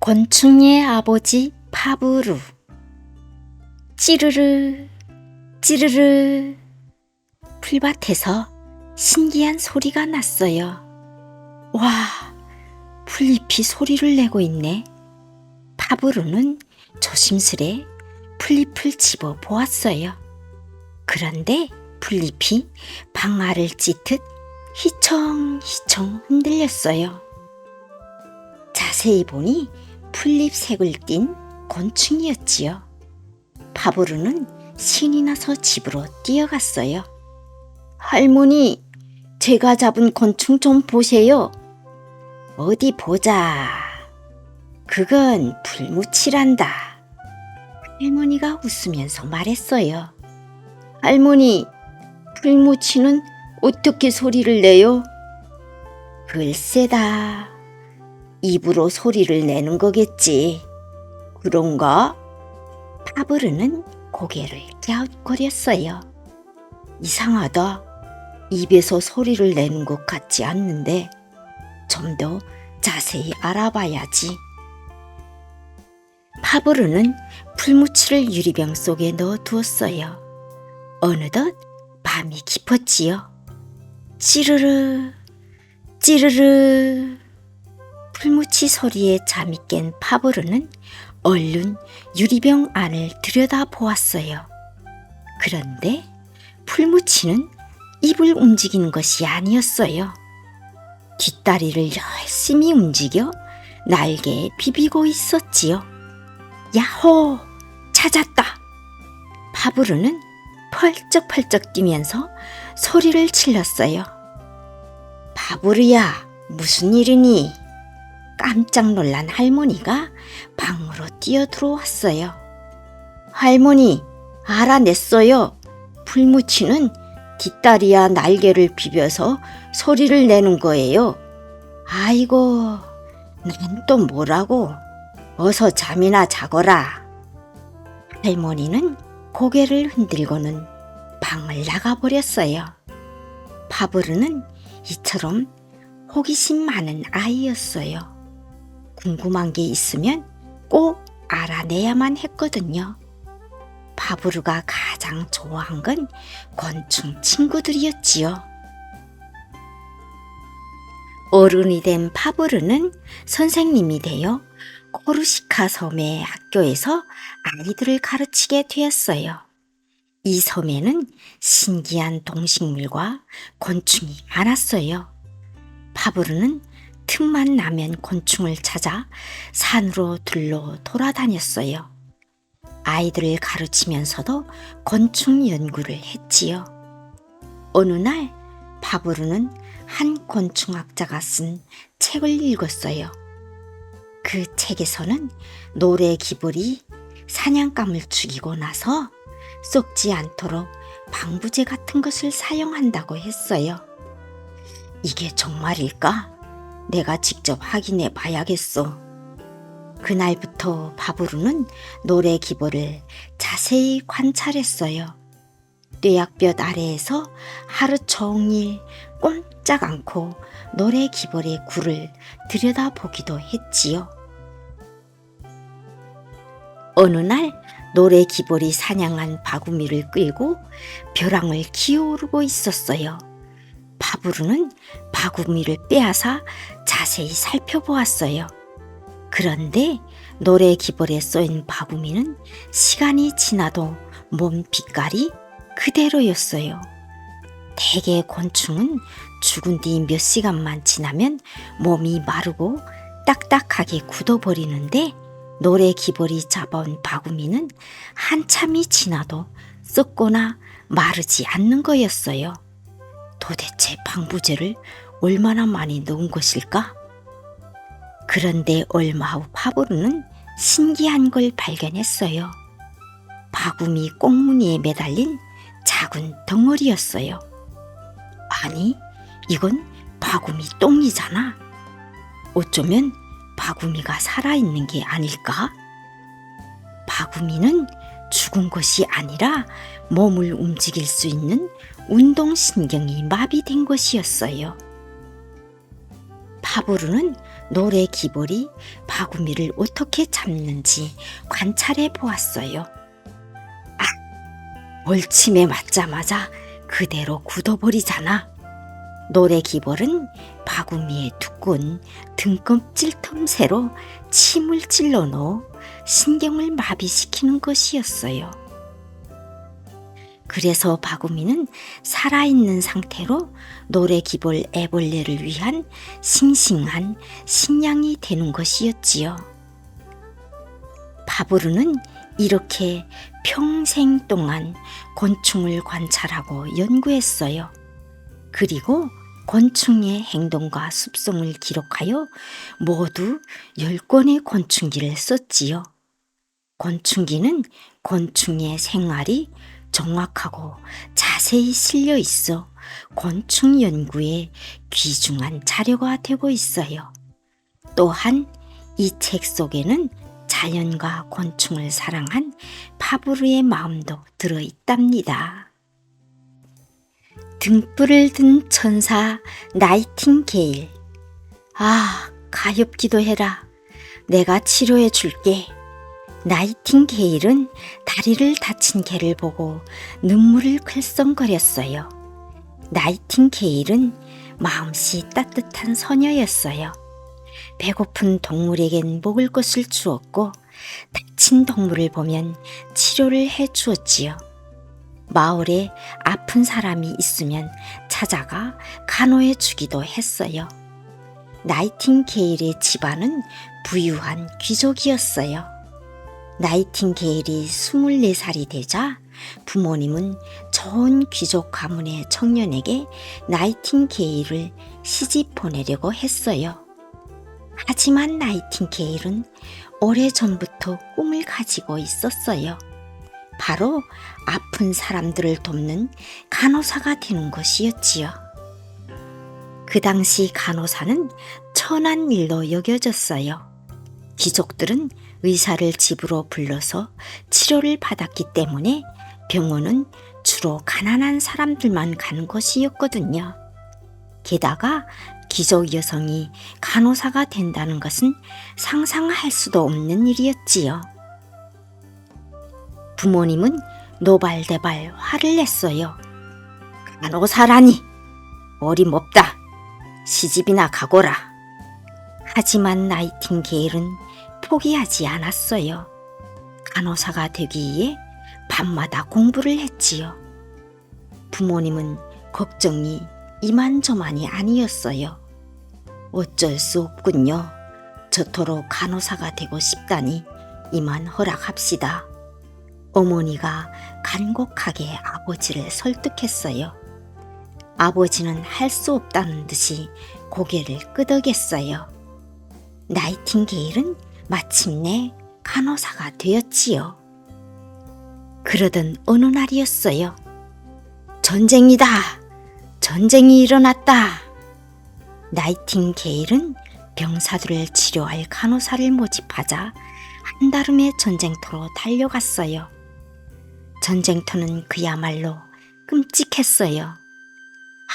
곤충의 아버지 파브루. 찌르르 찌르르. 풀밭에서 신기한 소리가 났어요. 와, 풀잎이 소리를 내고 있네. 파브루는 조심스레 풀잎을 집어 보았어요. 그런데 풀잎이 방아를 찢듯 휘청휘청 흔들렸어요. 자세히 보니 풀잎색을 띤 곤충이었지요. 파브루는 신이 나서 집으로 뛰어갔어요. 할머니, 제가 잡은 곤충 좀 보세요. 어디 보자. 그건 풀무치란다. 할머니가 웃으면서 말했어요. 할머니, 풀무치는 어떻게 소리를 내요? 글쎄다. 입으로 소리를 내는 거겠지. 그런가? 파브르는 고개를 갸웃거렸어요. 이상하다. 입에서 소리를 내는 것 같지 않는데 좀 더 자세히 알아봐야지. 파브르는 풀무치를 유리병 속에 넣어두었어요. 어느덧 밤이 깊었지요. 찌르르 찌르르. 풀무치 소리에 잠이 깬 파브르는 얼른 유리병 안을 들여다보았어요. 그런데 풀무치는 입을 움직이는 것이 아니었어요. 뒷다리를 열심히 움직여 날개에 비비고 있었지요. 야호! 찾았다! 파브르는 펄쩍펄쩍 뛰면서 소리를 질렀어요. 파브르야, 무슨 일이니? 깜짝 놀란 할머니가 방으로 뛰어 들어왔어요. 할머니, 알아냈어요. 풀무치는 뒷다리와 날개를 비벼서 소리를 내는 거예요. 아이고, 난 또 뭐라고? 어서 잠이나 자거라. 할머니는 고개를 흔들고는 방을 나가버렸어요. 파브르는 이처럼 호기심 많은 아이였어요. 궁금한 게 있으면 꼭 알아내야만 했거든요. 파브르가 가장 좋아한 건 곤충 친구들이었지요. 어른이 된 파브르는 선생님이 되어 코르시카 섬의 학교에서 아이들을 가르치게 되었어요. 이 섬에는 신기한 동식물과 곤충이 많았어요. 파브르는 틈만 나면 곤충을 찾아 산으로 들러 돌아다녔어요. 아이들을 가르치면서도 곤충 연구를 했지요. 어느 날 파브르는 한 곤충학자가 쓴 책을 읽었어요. 그 책에서는 노래귀벌이 사냥감을 죽이고 나서 썩지 않도록 방부제 같은 것을 사용한다고 했어요. 이게 정말일까? 내가 직접 확인해 봐야겠어. 그날부터 파브르는 노래귀벌을 자세히 관찰했어요. 뙤약볕 아래에서 하루 종일 꼼짝 않고 노래귀벌의 굴을 들여다보기도 했지요. 어느 날 노래귀벌이 사냥한 바구미를 끌고 벼랑을 기어오르고 있었어요. 파브르는 바구미를 빼앗아 자세히 살펴보았어요. 그런데 노래귀벌에 쏘인 바구미는 시간이 지나도 몸 빛깔이 그대로였어요. 대개 곤충은 죽은 뒤 몇 시간만 지나면 몸이 마르고 딱딱하게 굳어버리는데 노래귀벌이 잡아온 바구미는 한참이 지나도 썩거나 마르지 않는 거였어요. 도대체 방부제를 얼마나 많이 넣은 것일까? 그런데 얼마 후 파브르는 신기한 걸 발견했어요. 바구미 꽁무니에 매달린 작은 덩어리였어요. 아니, 이건 바구미 똥이잖아. 어쩌면 바구미가 살아있는 게 아닐까? 바구미는 죽은 것이 아니라 몸을 움직일 수 있는 운동신경이 마비된 것이었어요. 파브르는 노래 기벌이 바구미를 어떻게 잡는지 관찰해 보았어요. 월침에 맞자마자 그대로 굳어버리잖아. 노래 기벌은 바구미에 두꺼운 등껍질 틈새로 침을 찔러 넣어 신경을 마비시키는 것이었어요. 그래서 바구미는 살아있는 상태로 노래 기벌 애벌레를 위한 싱싱한 식량이 되는 것이었지요. 파브르는 이렇게 평생 동안 곤충을 관찰하고 연구했어요. 그리고 곤충의 행동과 습성을 기록하여 모두 10권의 곤충기를 썼지요. 곤충기는 곤충의 생활이 정확하고 자세히 실려 있어 곤충 연구에 귀중한 자료가 되고 있어요. 또한 이 책 속에는 자연과 곤충을 사랑한 파브르의 마음도 들어있답니다. 등불을 든 천사 나이팅게일. 가엾기도 해라. 내가 치료해 줄게. 나이팅게일은 다리를 다친 개를 보고 눈물을 글썽거렸어요. 나이팅게일은 마음씨 따뜻한 소녀였어요. 배고픈 동물에겐 먹을 것을 주었고 다친 동물을 보면 치료를 해 주었지요. 마을에 아픈 사람이 있으면 찾아가 간호해 주기도 했어요. 나이팅게일의 집안은 부유한 귀족이었어요. 나이팅게일이 24살이 되자 부모님은 좋은 귀족 가문의 청년에게 나이팅게일을 시집 보내려고 했어요. 하지만 나이팅게일은 오래전부터 꿈을 가지고 있었어요. 바로 아픈 사람들을 돕는 간호사가 되는 것이었지요. 그 당시 간호사는 천한 일로 여겨졌어요. 귀족들은 의사를 집으로 불러서 치료를 받았기 때문에 병원은 주로 가난한 사람들만 가는 곳이었거든요. 게다가 귀족 여성이 간호사가 된다는 것은 상상할 수도 없는 일이었지요. 부모님은 노발대발 화를 냈어요. 간호사라니 어림없다. 시집이나 가거라. 하지만 나이팅게일은 포기하지 않았어요. 간호사가 되기 위해 밤마다 공부를 했지요. 부모님은 걱정이 이만저만이 아니었어요. 어쩔 수 없군요. 저토록 간호사가 되고 싶다니 이만 허락합시다. 어머니가 간곡하게 아버지를 설득했어요. 아버지는 할 수 없다는 듯이 고개를 끄덕였어요. 나이팅게일은 마침내 간호사가 되었지요. 그러던 어느 날이었어요. 전쟁이다! 전쟁이 일어났다! 나이팅게일은 병사들을 치료할 간호사를 모집하자 한달음의 전쟁터로 달려갔어요. 전쟁터는 그야말로 끔찍했어요.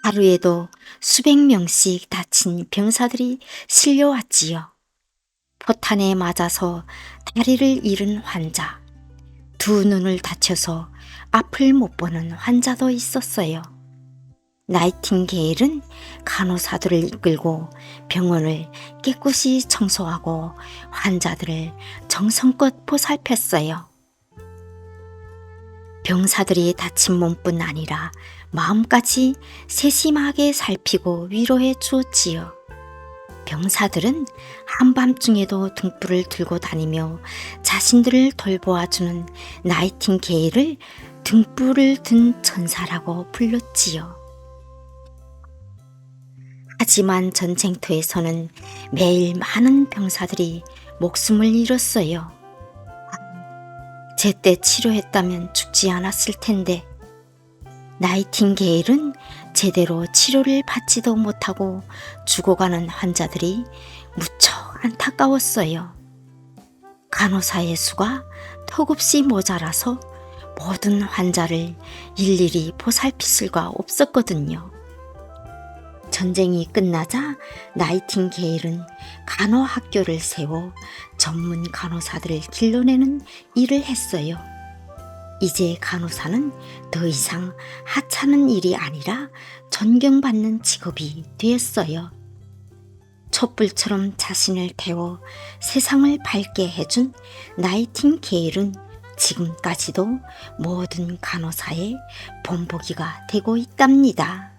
하루에도 수백 명씩 다친 병사들이 실려왔지요. 포탄에 맞아서 다리를 잃은 환자, 두 눈을 다쳐서 앞을 못 보는 환자도 있었어요. 나이팅게일은 간호사들을 이끌고 병원을 깨끗이 청소하고 환자들을 정성껏 보살폈어요. 병사들이 다친 몸뿐 아니라 마음까지 세심하게 살피고 위로해 주었지요. 병사들은 한밤중에도 등불을 들고 다니며 자신들을 돌보아주는 나이팅게일을 등불을 든 천사라고 불렀지요. 하지만 전쟁터에서는 매일 많은 병사들이 목숨을 잃었어요. 제때 치료했다면 죽지 않았을 텐데 나이팅게일은 제대로 치료를 받지도 못하고 죽어가는 환자들이 무척 안타까웠어요. 간호사의 수가 턱없이 모자라서 모든 환자를 일일이 보살필 수가 없었거든요. 전쟁이 끝나자 나이팅게일은 간호학교를 세워 전문 간호사들을 길러내는 일을 했어요. 이제 간호사는 더 이상 하찮은 일이 아니라 존경받는 직업이 되었어요. 촛불처럼 자신을 태워 세상을 밝게 해준 나이팅게일은 지금까지도 모든 간호사의 본보기가 되고 있답니다.